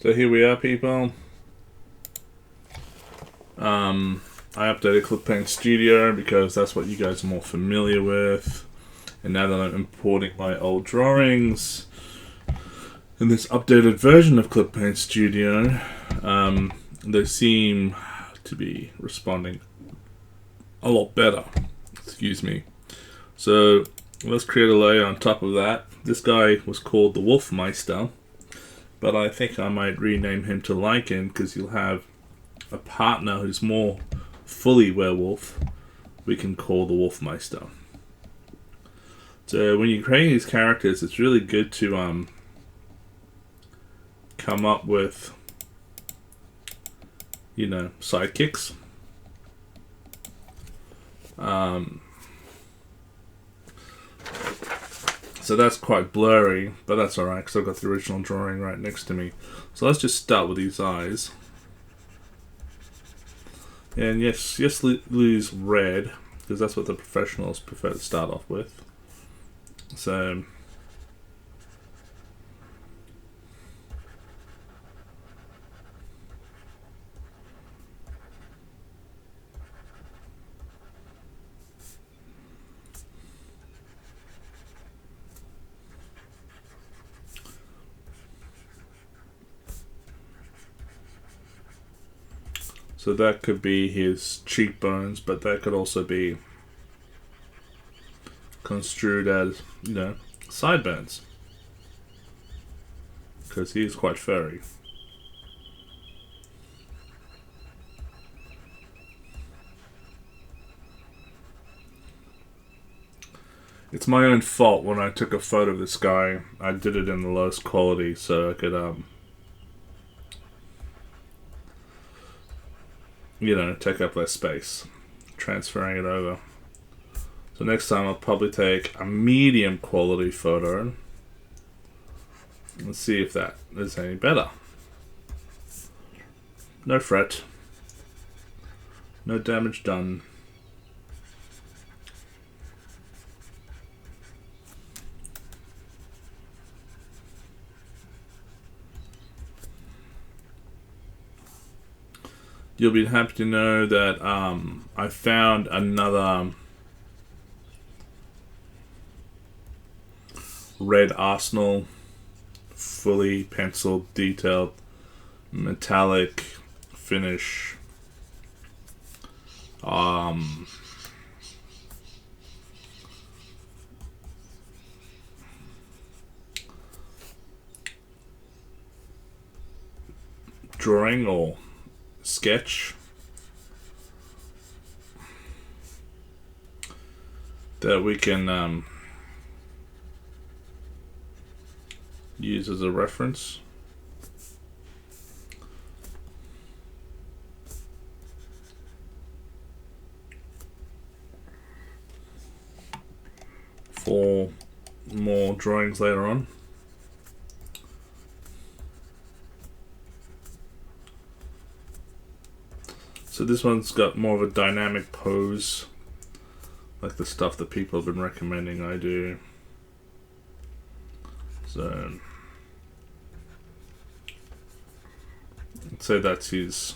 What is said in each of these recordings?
So here we are, people. I updated ClipPaint Studio because that's what you guys are more familiar with. And now that I'm importing my old drawings in this updated version of ClipPaint Studio, they seem to be responding a lot better. Excuse me. So let's create a layer on top of that. This guy was called the Wolfmeister, but I think I might rename him to Lycan because you'll have a partner who's more fully werewolf we can call the Wolfmeister. So when you're creating these characters, it's really good to come up with, you know, sidekicks. So that's quite blurry, but that's alright because I've got the original drawing right next to me. So let's just start with these eyes. And yes, lose red, because that's what the professionals prefer to start off with. So that could be his cheekbones, but that could also be construed as, you know, sideburns, because he is quite furry. It's my own fault when I took a photo of this guy. I did it in the lowest quality so I could, you know, take up less space, transferring it over. So next time I'll probably take a medium quality photo and see if that is any better. No fret. No damage done. You'll be happy to know that I found another red Arsenal, fully penciled, detailed, metallic finish. Drawing or sketch that we can use as a reference. For more drawings later on. So this one's got more of a dynamic pose, like the stuff that people have been recommending I do. So let's say that's his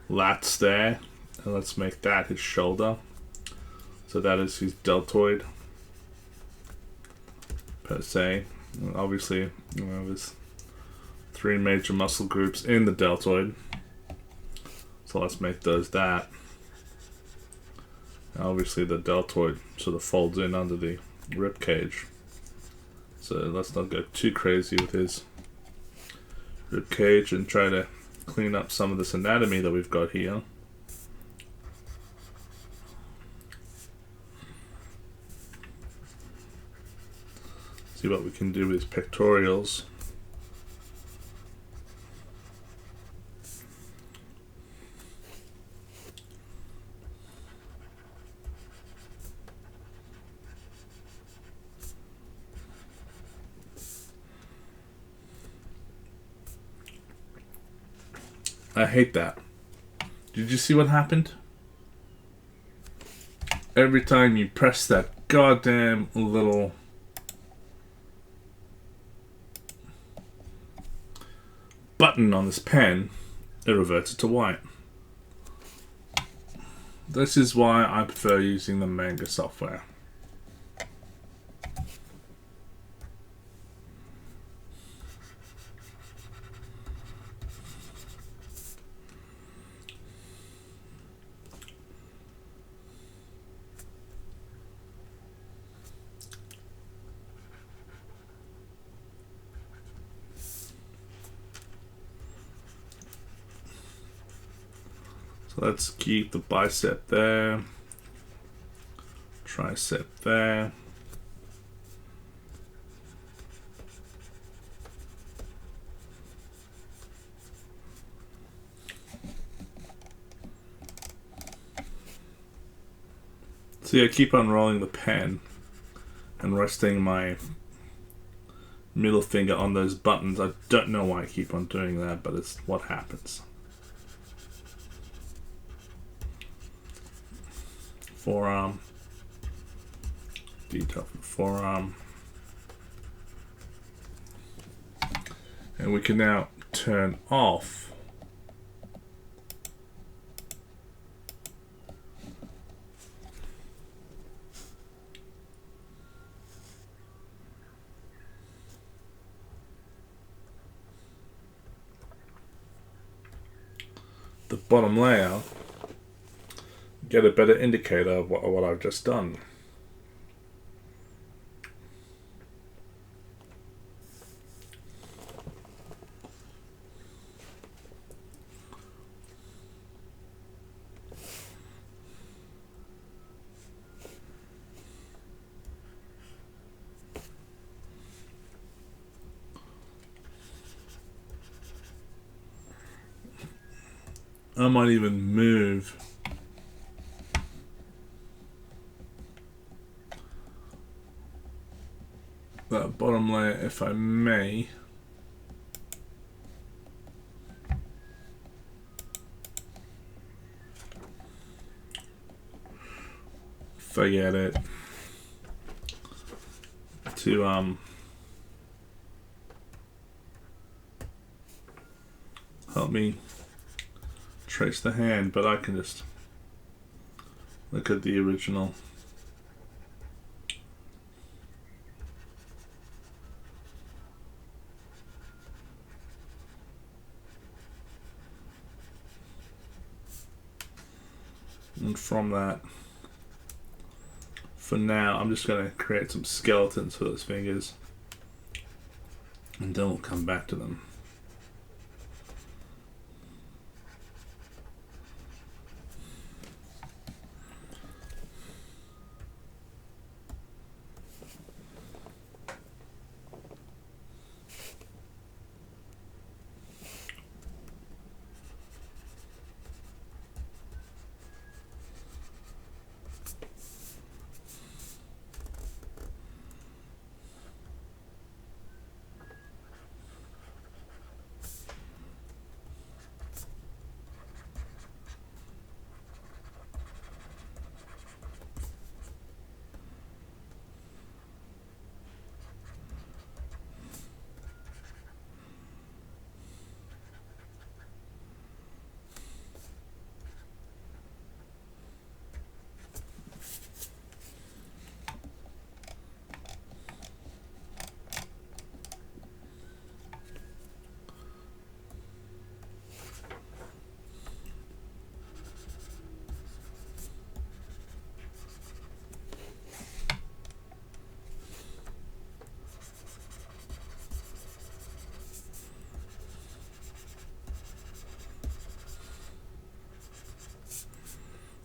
lats there, and let's make that his shoulder. So that is his deltoid, per se. And obviously, you know, there's 3 major muscle groups in the deltoid. So let's make those that. And obviously the deltoid sort of folds in under the rib cage. So let's not go too crazy with his rib cage and try to clean up some of this anatomy that we've got here. See what we can do with his pectorials. I hate that. Did you see what happened? Every time you press that goddamn little button on this pen, it reverts it to white. This is why I prefer using the Manga software. So let's keep the bicep there, tricep there. See, I keep unrolling the pen and resting my middle finger on those buttons. I don't know why I keep on doing that, but it's what happens. Forearm, detail for the forearm, and we can now turn off the bottom layer, get a better indicator of what I've just done. I might even move that bottom layer if I may. Forget it. To help me trace the hand, but I can just look at the original. And from that, for now, I'm just going to create some skeletons for those fingers, and then we'll come back to them.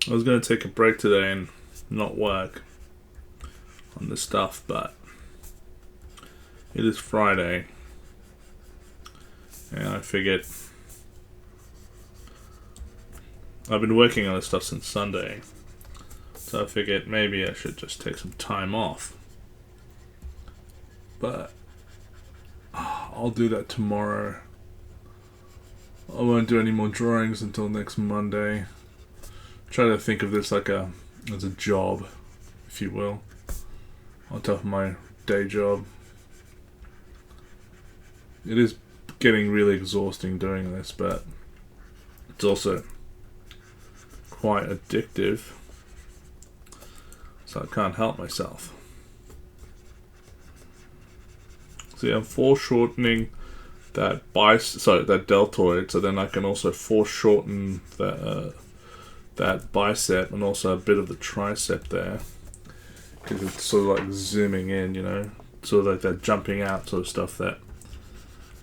I was going to take a break today and not work on this stuff, but it is Friday, and I figured I've been working on this stuff since Sunday, so I figured maybe I should just take some time off. But I'll do that tomorrow. I won't do any more drawings until next Monday. Try to think of this like as a job, if you will, on top of my day job. It is getting really exhausting doing this, but it's also quite addictive, so I can't help myself. See, I'm foreshortening that deltoid, so then I can also foreshorten that bicep and also a bit of the tricep there, because it's sort of like zooming in, you know, sort of like that jumping out sort of stuff that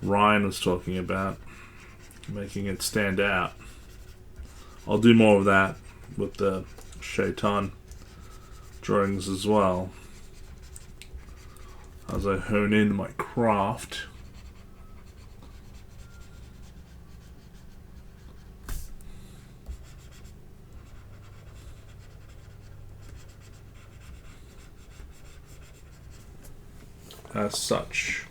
Ryan was talking about, making it stand out. I'll do more of that with the Shaitan drawings as well, as I hone in my craft. As such.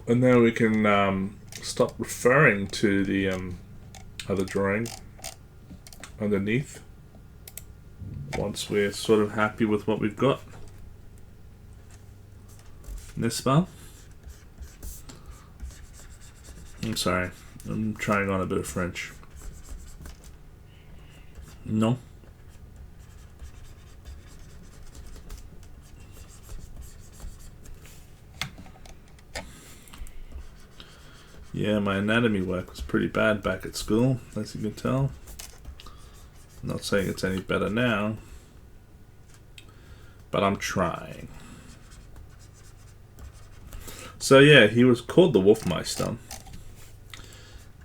And then we can stop referring to the other drawing underneath once we're sort of happy with what we've got. N'est-ce pas? I'm sorry, I'm trying on a bit of French. No? Yeah, my anatomy work was pretty bad back at school, as you can tell. I'm not saying it's any better now, but I'm trying. So yeah, he was called the Wolfmeister.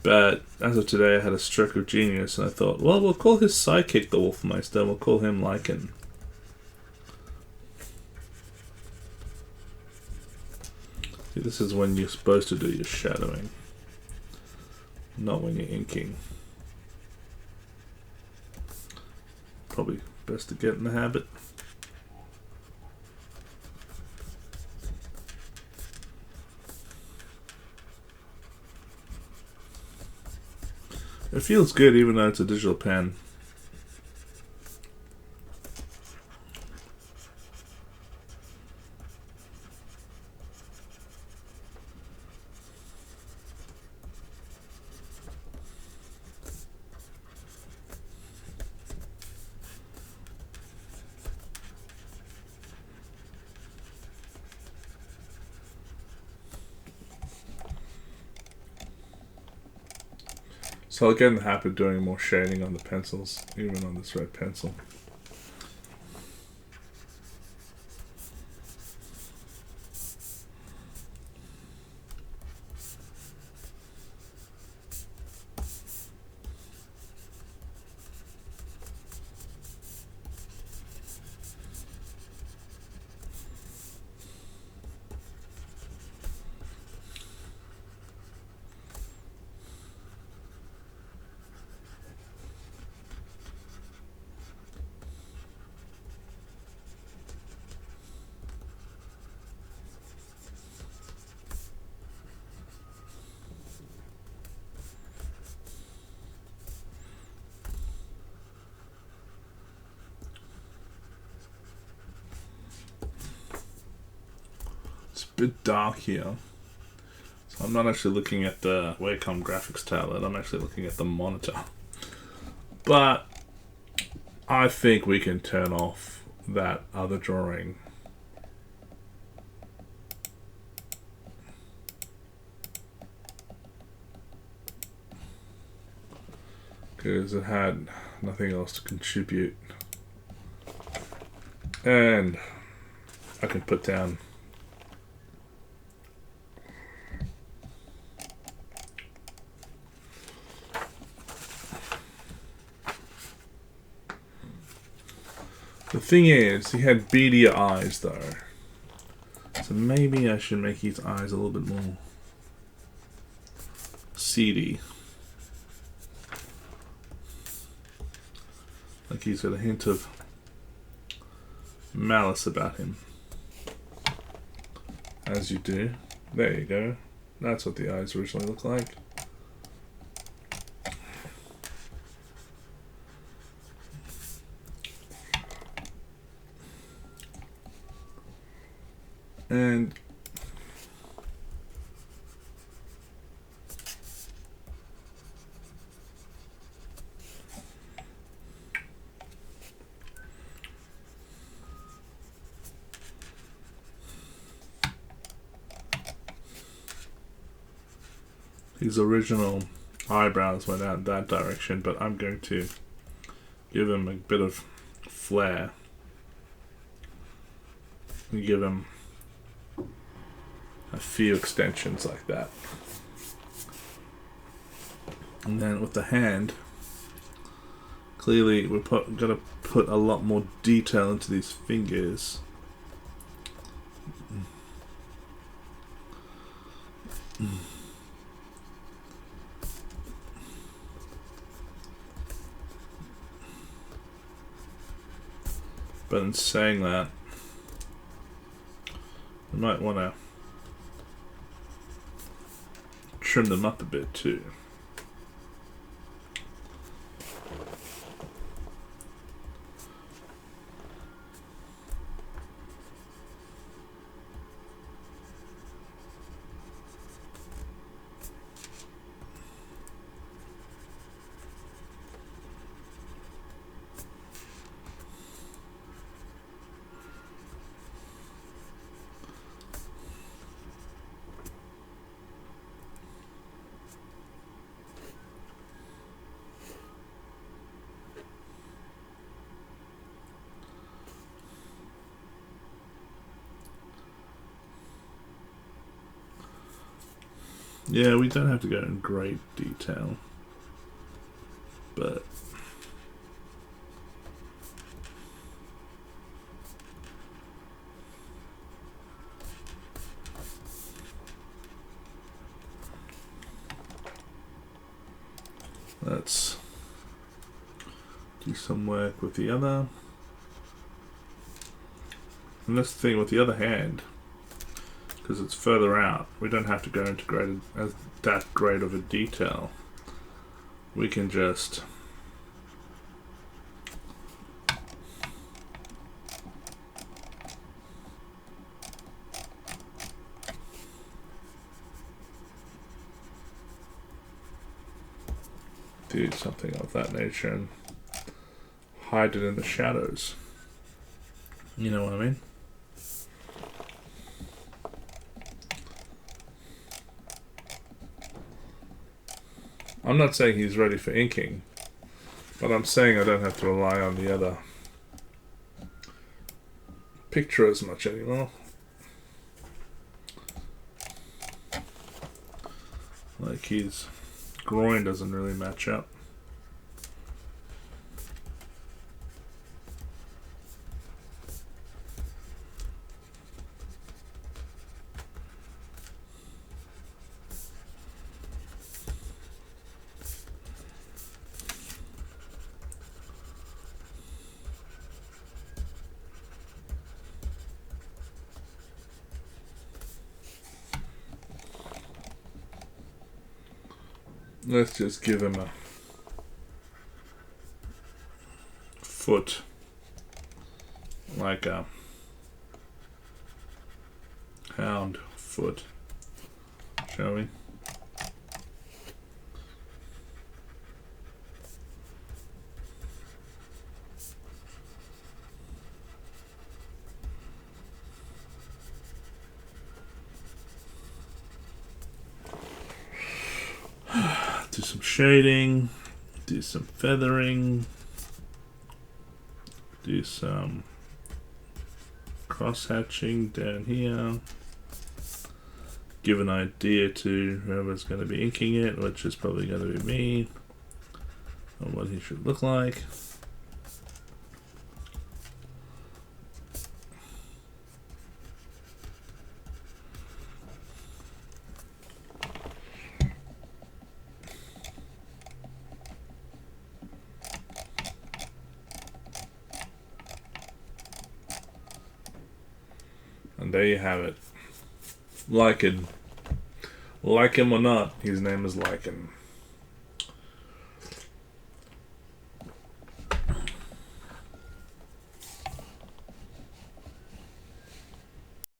But as of today, I had a stroke of genius, and I thought, well, we'll call his sidekick the Wolfmeister. We'll call him Lycan. See, this is when you're supposed to do your shadowing, not when you're inking. Probably best to get in the habit. It feels good even though it's a digital pen. So I'll get in the habit of doing more shading on the pencils, even on this red pencil. Bit dark here, so I'm not actually looking at the Wacom graphics tablet, I'm actually looking at the monitor, but I think we can turn off that other drawing because it had nothing else to contribute, and I can put down the thing is, he had beadier eyes though. So maybe I should make his eyes a little bit more seedy. Like he's got a hint of malice about him. As you do. There you go. That's what the eyes originally look like. And his original eyebrows went out that direction, but I'm going to give him a bit of flair and give him a few extensions like that. And then with the hand, clearly we're going to put a lot more detail into these fingers. But in saying that, we might want to trim them up a bit too. Yeah, we don't have to go in great detail, but let's do some work with the other. And that's the thing with the other hand, because it's further out, we don't have to go into that great of a detail. We can just do something of that nature and hide it in the shadows. You know what I mean? I'm not saying he's ready for inking, but I'm saying I don't have to rely on the other picture as much anymore. Like his groin doesn't really match up. Let's just give him a foot, like a hound foot, shall we? Do some shading, do some feathering, do some cross hatching down here, give an idea to whoever's going to be inking it, which is probably going to be me, on what he should look like. And there you have it. Lycan. Like him or not, his name is Lycan.